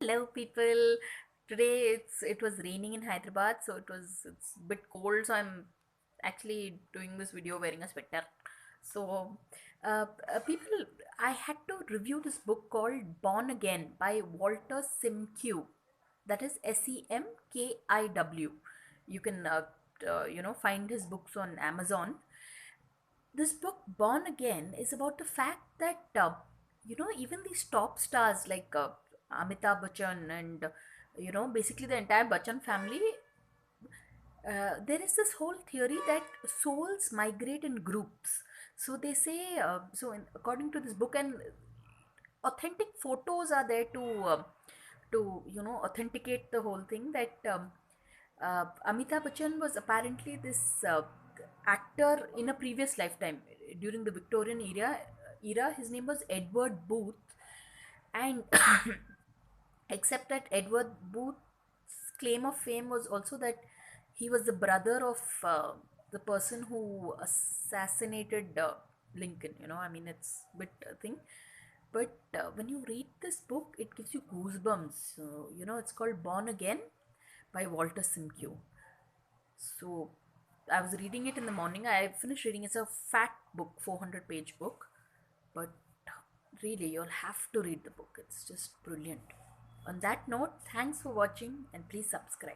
Hello, people. Today it was raining in Hyderabad, so it's a bit cold. So I'm actually doing this video wearing a sweater. So, people, I had to review this book called Born Again by Walter Simkiw. That is Semkiw. You can find his books on Amazon. This book Born Again is about the fact that even these top stars like Amitabh Bachchan and basically the entire Bachchan family, there is this whole theory that souls migrate in groups. So they say, according to this book, and authentic photos are there to authenticate the whole thing, that Amitabh Bachchan was apparently this actor in a previous lifetime during the Victorian era. His name was Edward Booth, and except that Edward Booth's claim of fame was also that he was the brother of the person who assassinated Lincoln. I mean, it's a bit thing. But when you read this book, it gives you goosebumps. So, it's called Born Again by Walter Simkiw. So I was reading it in the morning. I finished reading. It's a fat book, 400-page book. But really, you'll have to read the book. It's just brilliant. On that note, thanks for watching and please subscribe.